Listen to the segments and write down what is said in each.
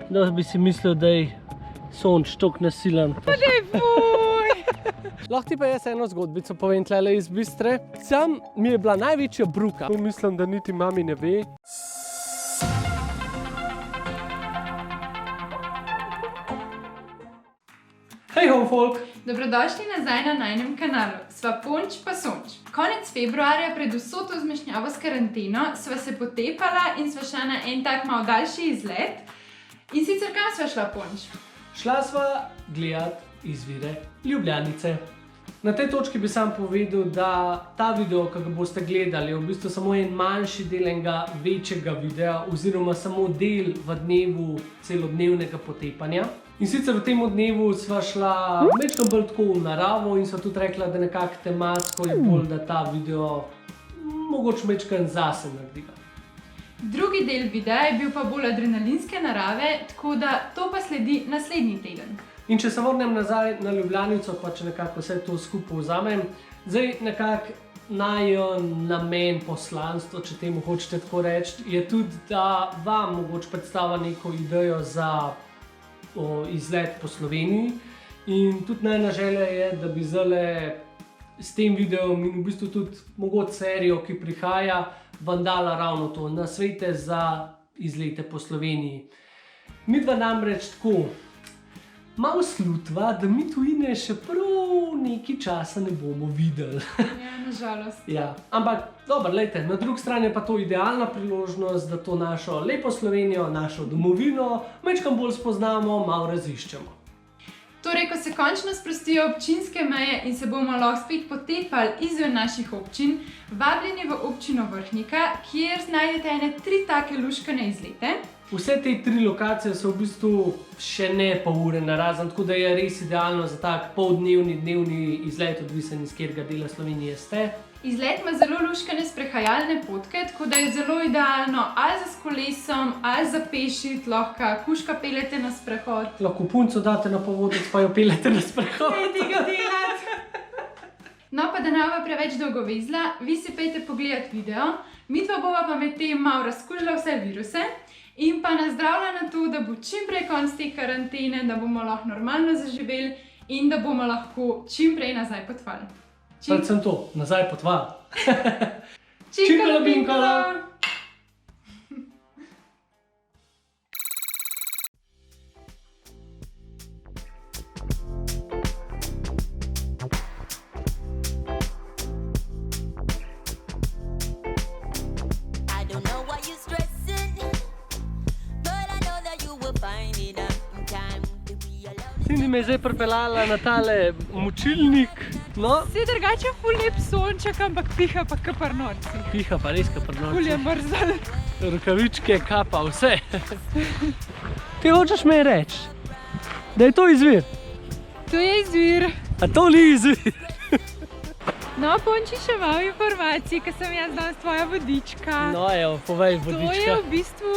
Da bi si mislil, da je sonč toliko nasilen. Pa daj fuj! Lahko ti pa jaz eno zgodbico povem tlele iz Bistre. Sam mi je bila največja bruka. Mislim, da niti mami ne ve. Hej ho, folk! Dobrodošli nazaj na najnem kanalu. Sva Ponč pa Sonč. Konec februarja pred vso to zmešnjavo s karanteno sva se potepala in sva šla na en tak malo daljši izlet. In sicer kam sva šla, Ponč? Šla sva gledat izvire Ljubljanice. Na tej točki bi sam povedal, da ta video, ki ga boste gledali, je v bistvu samo en manjši del enega večjega videa oziroma samo del v dnevu celodnevnega potepanja. In sicer v tem dnevu sva šla mečkam bolj tako v naravo in sva tudi rekla, da nekako tematsko je bolj, da ta video mogoče mečkam zase naredila. Drugi del videa je bil pa bolj adrenalinske narave, tako da to pa sledi naslednji teden. In če se vrnem nazaj na Ljubljanico, pa če nekako vse to skupaj vzamem, zdaj nekako najin namen, poslanstvo, če temu hočete tako reči, je tudi, da vam mogoče predstavlja neko idejo za izlet po Sloveniji. In tudi najna želja je, da bi zdajle s tem videom in v bistvu tudi mogoče serijo, ki prihaja, vam dala ravno to, nasvete za izlete po Sloveniji. Midva namreč tako malo slutva, da mi tujine še prav nekaj časa ne bomo videli. Ja, nažalost. Ja, ampak dobro, glejte, na drugi strani je pa to idealna priložnost, da to našo lepo Slovenijo, našo domovino, majčkam bolj spoznamo, malo raziščemo. Torej, ko se končno sprostijo občinske meje in se bomo lahko spet potepali izven naših občin, vabljeni v občino Vrhnika, kjer najdete ene 3 take luškane izlete. Vse te 3 lokacije so v bistvu še ne pol ure narazen, tako da je res idealno za tak poldnevni, dnevni izlet, odvisen iz katerega dela Slovenije ste. Izlet ima zelo luškane sprehajalne potke, tako da je zelo idealno ali za s kolesom, ali za pešit, lahko kužka peljete na sprehod. Lahko punco date na povodec, pa jo peljete na sprehod. Ne tega delati! No, pa da ne bova preveč dolgo vezla, vi si pejte pogledat video, midva bova pa med tem malo razkužila vse viruse in pa nazdravila na to, da bo čim prej konc te karantene, da bomo lahko normalno zaživeli in da bomo lahko čim prej nazaj potovali. Predvsem to, nazaj potovali. Činkalo binkalo! Cindy me je zdaj pripeljala na tale močilnik. No, Vse drugače ful lep sonček, ampak piha pa kar norci. piha pa res kar Ful je norci. mrzel. Rokavičke, kapa, vse. Ti hočeš me reči, da je to izvir? To je izvir. A to ni izvir? No, Ponči, še malo informacij, ker sem jaz danes tvoja vodička. No, evo, povej, To je vodička. v bistvu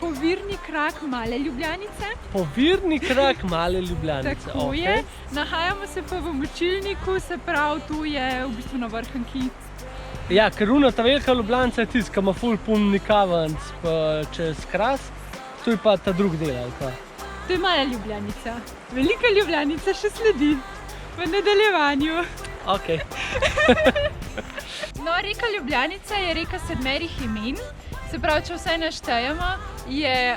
povirni krak Male Ljubljanice. Povirni krak Male Ljubljanice. Tako okej. je. Nahajamo se pa v močilniku, se pravi, tu je v bistvu na Vrhnki. Ja, ker una ta velika Ljubljanica je tisti, ki ima ful poln kavenc čez Kras. Tu je pa ta drug del, ali pa? To je Mala Ljubljanica. Velika Ljubljanica še sledi v nadaljevanju. Okej. No, reka Ljubljanica je reka 7 imen. Se pravi, če vse naštejemo, je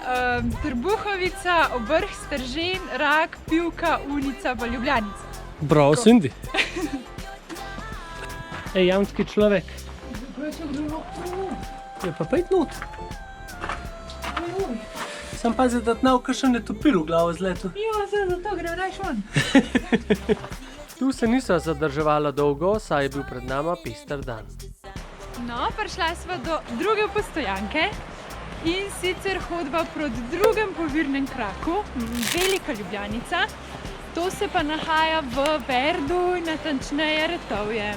Trbuhovica, Obrh, Stržen, Rak, Pivka, Unica pa Ljubljanica. Bravo, Cindy. Ej, jamski človek. Je pa pejt not. Sam pazi, da ti ne bo kakšen netopir v glavo zletu. Jo, zdaj zato gre rajš von. Tu se niso zadrževala dolgo, saj je bil pred nama pester dan. No, prišla sva do druge postojanke in sicer hodba proti drugem povirnem kraku, Velika Ljubljanica. To se pa nahaja v Verdu, natančneje Retovje.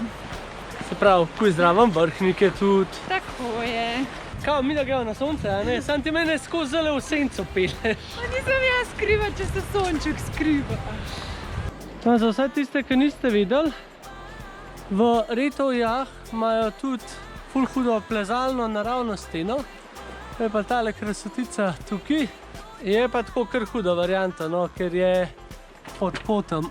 Se pravi, kuj zraven Vrhnike tudi. Tako je. Kao, mi da gremo na sonce, a ne? Sam ti mene skozi zale v senco pelješ. Pa nisem jaz skriva, če se sonček skriva. No, za vse tiste, ki niste videli, v Retovjah imajo tudi ful hudo plezalno naravno steno. To je pa tale krasotica tukaj. Je pa tako kar huda varianta, no, ker je pod kotom.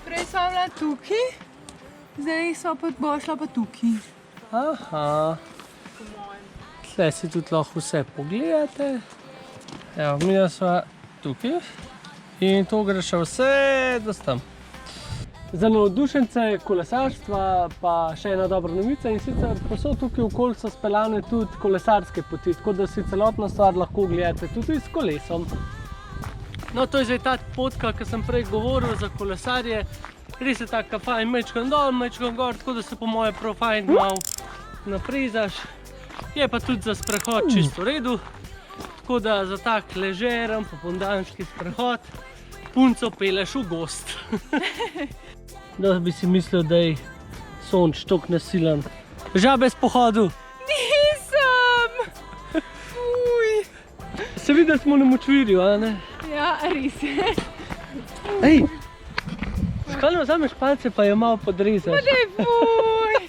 Prej sva bila tukaj, zdaj sva pa šla pa tukaj. Aha. Tle si tudi lahko vse pogledate. Evo, mi sva tukaj in to gre še vse do tam. Za navdušence kolesarstva pa še ena dobra novica in sicer posod tukaj okoli so speljane tudi kolesarske poti, tako da si celotno stvar lahko gledate tudi s kolesom. No, to je zdaj ta potka, ki sem prej govoril za kolesarje. Res je taka fajn, majčkan dol, majčkan gor, tako da se po moje prav fajn malo naprezaš. Je pa tudi za sprehod čisto v redu, tako da za tak ležeren popoldanski sprehod punco peleš v gozd. Da bi si mislil, da je sonč toliko nasilen. Žabe s pohodu. Nisem! Fuj! Se vidi, da smo na močvirju, a ne? Ja, res je. Ej! Zakaj ne vzameš palce pa jo malo podrezaš? Pa daj, fuj!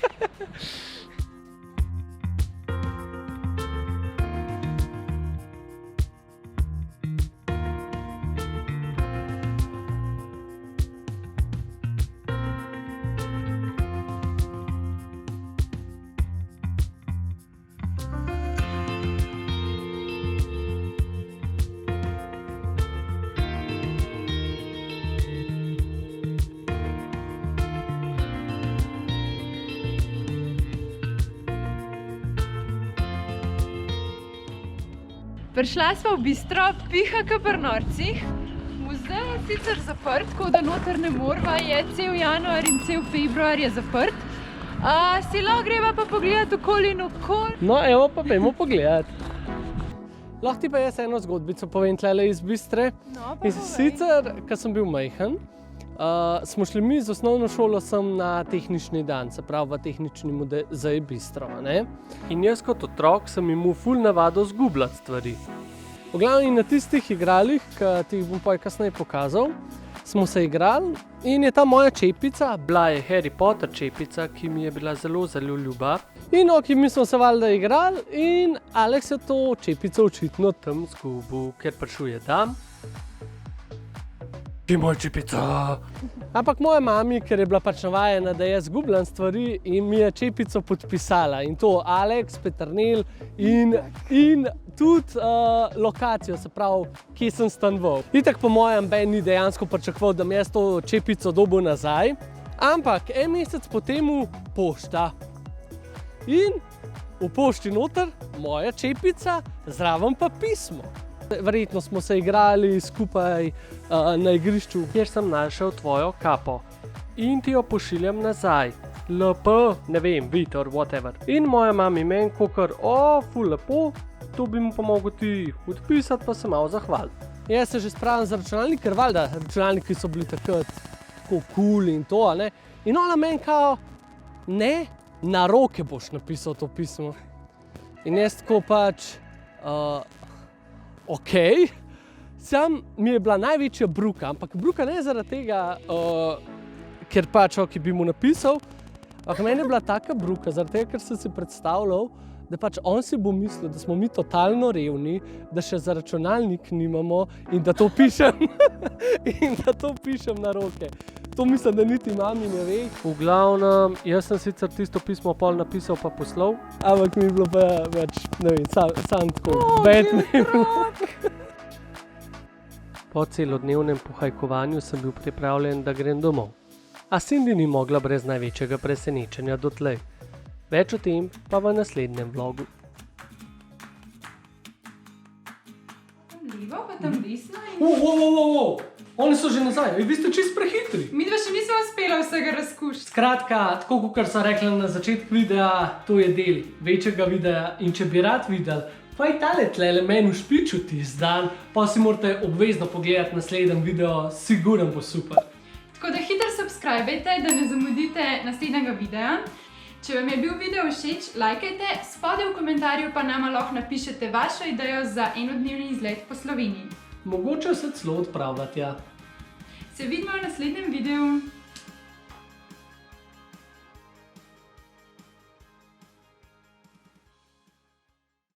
Prišla sva v bistro, piha ka pri norcih. Muzej je sicer zaprt, tako da noter ne morva, je cel januar in cel februar je zaprt. Si lahko greva pa pogledat okoli in okoli. No, evo pa pojmo pogledat. Lahko ti pa jaz eno zgodbico povem tlele iz Bistre. No, pa In sicer, ko sem bil majhen, smo šli mi z osnovno šolo sem na tehnični dan, se pravi v tehnični muzej Bistro, ne? In jaz kot otrok sem imel ful navado zgubljati stvari. V glavnem na tistih igralih, ki ti jih bom pa kasneje pokazal, smo se igrali in je ta moja čepica, bila je Harry Potter čepica, ki mi je bila zelo, zelo ljuba. In ok, mi smo se valjda igrali in Alex je to čepico očitno tam zgubil, ker prišel je dan. Ti moj čepica. Ampak moja mami, ker je bila pač navajena, da jaz zgubljam stvari in mi je čepico podpisala. In to Alex, Peternel in tudi lokacijo, se pravi, kje sem stanoval. Itak po mojem Ben ni dejansko pričakoval, da mi jaz to čepico dobil nazaj. Ampak en mesec po temu pošta. In v pošti noter moja čepica, zraven pa pismo. Verjetno smo se igrali skupaj na igrišču, kjer sem našel tvojo kapo. In ti jo pošiljam nazaj. LP, ne vem, Vitor, whatever. In moja mami meni kakor, ful lepo, to bi mu pa mogel ti odpisati, pa se malo zahvaliti. Jaz se že spravim za računalnik, ker valjda računalniki so bili takrat tako cool in to, ne. In ona meni kao, ne, na roke boš napisal to pismo. In jaz tako pač, okej, sam mi je bila največja bruka, ampak bruka ne zaradi tega, ker pač bi mu napisal, ampak meni je bila taka bruka, zaradi tega, ker sem si predstavljal, da pač on si bo mislil, da smo mi totalno revni, da še za računalnik nimamo in da to pišem na roke. To mislim, da niti mami ne ve. V glavnem, jaz sem sicer tisto pismo pol napisal pa poslal, ampak mi je bilo pa več, ne vem, sam tako, Batman. Po celodnevnem pohajkovanju sem bil pripravljen, da grem domov. A Cindy ni mogla brez največjega presenečenja dotlej. Več o tem pa v naslednjem vlogu. Tam levo, pa tam desno in... Oni so že nazaj, vi ste čisto prehitri. Midva še nisva uspela vsega razkušati. Skratka, tako kot so rekli na začetku videa, to je del večjega videa in če bi rad videl, pa je tale tlele meni v špiču tisti dan, pa si morate obvezno pogledati naslednji video, sigurno bo super. Tako da hitro subscribejte, da ne zamudite naslednjega videa. Če vam je bil video všeč, lajkajte, spodaj v komentarju pa nama lahko napišete vašo idejo za enodnevni izlet po Sloveniji. Mogoče se celo odpravljati, ja. Se vidimo v naslednjem videu.